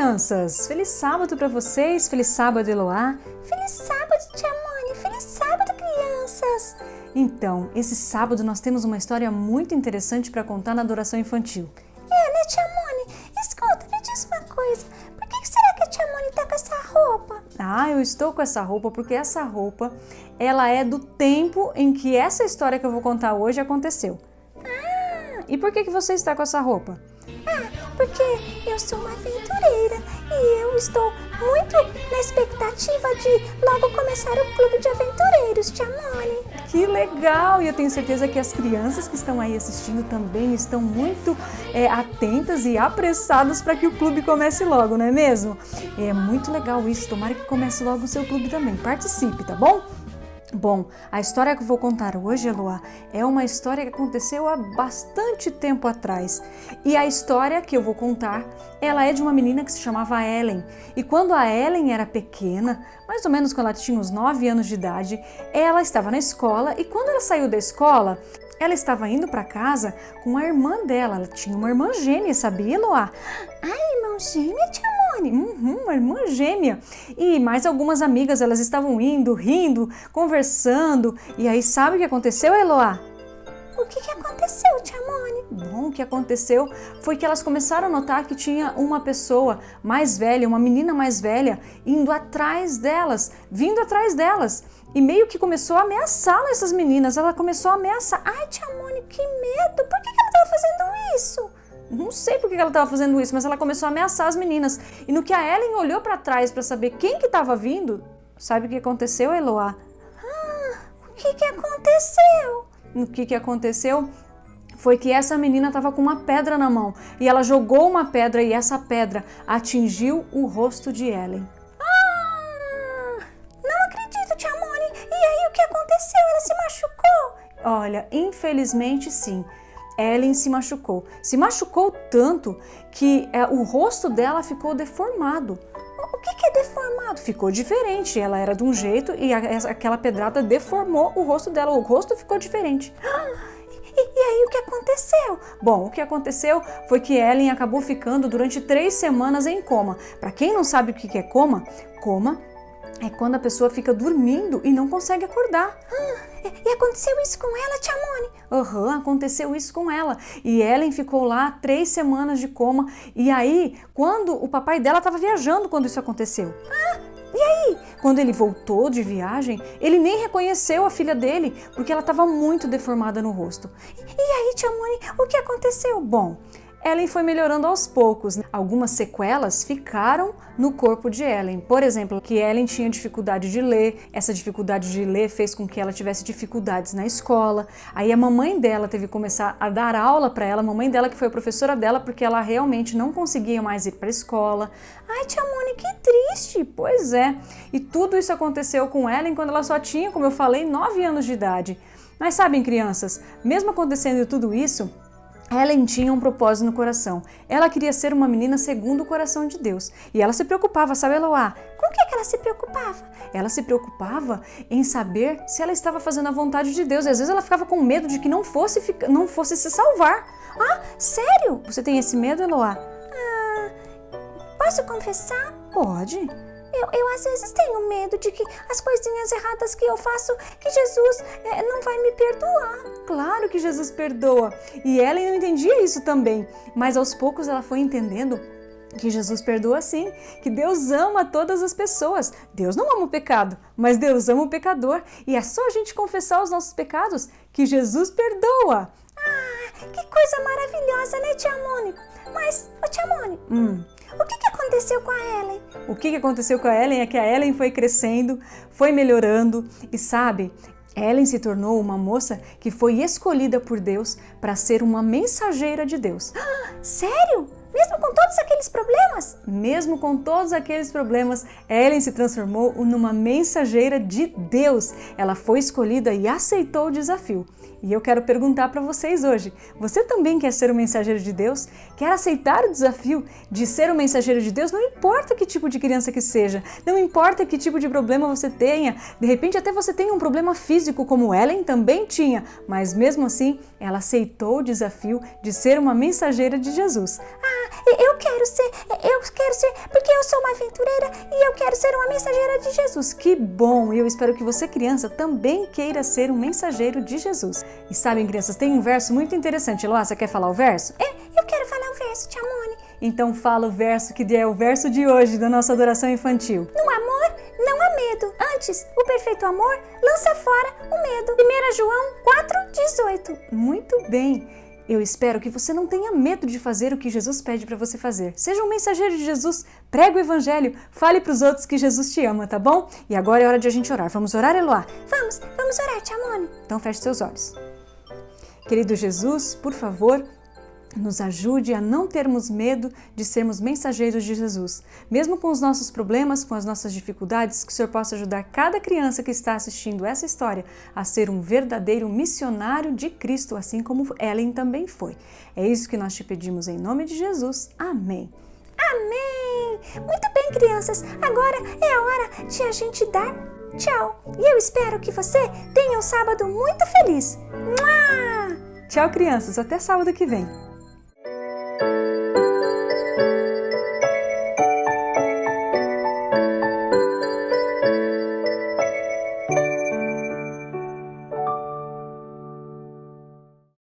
crianças! Feliz sábado para vocês, feliz sábado, Eloá! Feliz sábado, tia Moni! Feliz sábado, crianças! Então, esse sábado nós temos uma história muito interessante para contar na adoração infantil. É, né, tia Moni? Escuta, me diz uma coisa. Por que será que a tia Moni tá com essa roupa? Eu estou com essa roupa porque essa roupa, ela é do tempo em que essa história que eu vou contar hoje aconteceu. E por que você está com essa roupa? Porque eu sou uma aventureira e eu estou muito na expectativa de logo começar o clube de aventureiros, tia Moni. Que legal! E eu tenho certeza que as crianças que estão aí assistindo também estão muito atentas e apressadas para que o clube comece logo, não é mesmo? É muito legal isso, tomara que comece logo o seu clube também. Participe, tá bom? Bom, a história que eu vou contar hoje, Eloá, é uma história que aconteceu há bastante tempo atrás. E a história que eu vou contar, ela é de uma menina que se chamava Ellen. E quando a Ellen era pequena, mais ou menos quando ela tinha uns 9 anos de idade, ela estava na escola e quando ela saiu da escola, ela estava indo para casa com a irmã dela. Ela tinha uma irmã gêmea, sabia, Eloá? Irmã gêmea, tia Moni? Uma irmã gêmea. E mais algumas amigas, elas estavam indo, rindo, conversando. E aí, sabe o que aconteceu, Eloá? O que aconteceu, tia Moni? Bom, o que aconteceu foi que elas começaram a notar que tinha uma pessoa mais velha, uma menina mais velha, indo atrás delas, vindo atrás delas. E meio que começou a ameaçar essas meninas. Ela começou a ameaçar. Ai, tia Moni, que medo! Por que ela estava fazendo isso? Não sei por que ela estava fazendo isso, mas ela começou a ameaçar as meninas. E no que a Ellen olhou para trás para saber quem que estava vindo, sabe o que aconteceu, Eloá? O que aconteceu? O que aconteceu foi que essa menina estava com uma pedra na mão. E ela jogou uma pedra e essa pedra atingiu o rosto de Ellen. Não acredito, tia Moni. E aí, o que aconteceu? Ela se machucou? Olha, infelizmente sim. Ellen se machucou. Se machucou tanto que o rosto dela ficou deformado. O que é deformado? Ficou diferente. Ela era de um jeito e aquela pedrada deformou o rosto dela. O rosto ficou diferente. E aí, o que aconteceu? Bom, o que aconteceu foi que Ellen acabou ficando durante 3 semanas em coma. Para quem não sabe o que é coma, coma é quando a pessoa fica dormindo e não consegue acordar. E aconteceu isso com ela, tia Moni? Aconteceu isso com ela. E Ellen ficou lá 3 semanas de coma. E aí, quando o papai dela estava viajando quando isso aconteceu. E aí? Quando ele voltou de viagem, ele nem reconheceu a filha dele, porque ela estava muito deformada no rosto. E aí, tia Moni, o que aconteceu? Bom, Ellen foi melhorando aos poucos. Algumas sequelas ficaram no corpo de Ellen. Por exemplo, que Ellen tinha dificuldade de ler. Essa dificuldade de ler fez com que ela tivesse dificuldades na escola. Aí a mamãe dela teve que começar a dar aula para ela. A mamãe dela que foi a professora dela, porque ela realmente não conseguia mais ir para a escola. Ai, tia Moni, que triste! Pois é. E tudo isso aconteceu com Ellen quando ela só tinha, como eu falei, 9 anos de idade. Mas sabem, crianças, mesmo acontecendo tudo isso, Ellen tinha um propósito no coração. Ela queria ser uma menina segundo o coração de Deus. E ela se preocupava, sabe, Eloá? Com o que ela se preocupava? Ela se preocupava em saber se ela estava fazendo a vontade de Deus. E às vezes ela ficava com medo de que não fosse se salvar. Sério? Você tem esse medo, Eloá? Posso confessar? Pode. Eu às vezes tenho medo de que as coisinhas erradas que eu faço, que Jesus não vai me perdoar. Claro que Jesus perdoa. E Ellen não entendia isso também. Mas aos poucos ela foi entendendo que Jesus perdoa sim, que Deus ama todas as pessoas. Deus não ama o pecado, mas Deus ama o pecador. E é só a gente confessar os nossos pecados que Jesus perdoa. Que coisa maravilhosa, né, tia Moni? Mas, tia Moni, o que aconteceu com a Ellen? O que aconteceu com a Ellen é que a Ellen foi crescendo, foi melhorando e sabe, Ellen se tornou uma moça que foi escolhida por Deus para ser uma mensageira de Deus. Sério? Mesmo com todos aqueles problemas? Mesmo com todos aqueles problemas, Ellen se transformou numa mensageira de Deus. Ela foi escolhida e aceitou o desafio. E eu quero perguntar para vocês hoje, você também quer ser um mensageiro de Deus? Quer aceitar o desafio de ser um mensageiro de Deus? Não importa que tipo de criança que seja, não importa que tipo de problema você tenha, de repente até você tenha um problema físico como Ellen também tinha, mas mesmo assim ela aceitou o desafio de ser uma mensageira de Jesus. eu quero ser, porque eu sou uma aventureira e eu quero ser uma mensageira de Jesus. Que bom! Eu espero que você, criança, também queira ser um mensageiro de Jesus. E sabem, crianças, tem um verso muito interessante. Eloá, você quer falar o verso? Eu quero falar o verso, tia Moni. Então fala o verso que é o verso de hoje da nossa adoração infantil. No amor não há medo. Antes, o perfeito amor lança fora o medo. 1 João 4,18. Muito bem! Eu espero que você não tenha medo de fazer o que Jesus pede para você fazer. Seja um mensageiro de Jesus, pregue o evangelho, fale para os outros que Jesus te ama, tá bom? E agora é hora de a gente orar. Vamos orar, Eloá? Vamos orar, tia Moni. Então feche seus olhos. Querido Jesus, por favor, nos ajude a não termos medo de sermos mensageiros de Jesus. Mesmo com os nossos problemas, com as nossas dificuldades, que o Senhor possa ajudar cada criança que está assistindo essa história a ser um verdadeiro missionário de Cristo, assim como Ellen também foi. É isso que nós te pedimos em nome de Jesus. Amém. Amém! Muito bem, crianças. Agora é a hora de a gente dar tchau. E eu espero que você tenha um sábado muito feliz. Mua! Tchau, crianças. Até sábado que vem.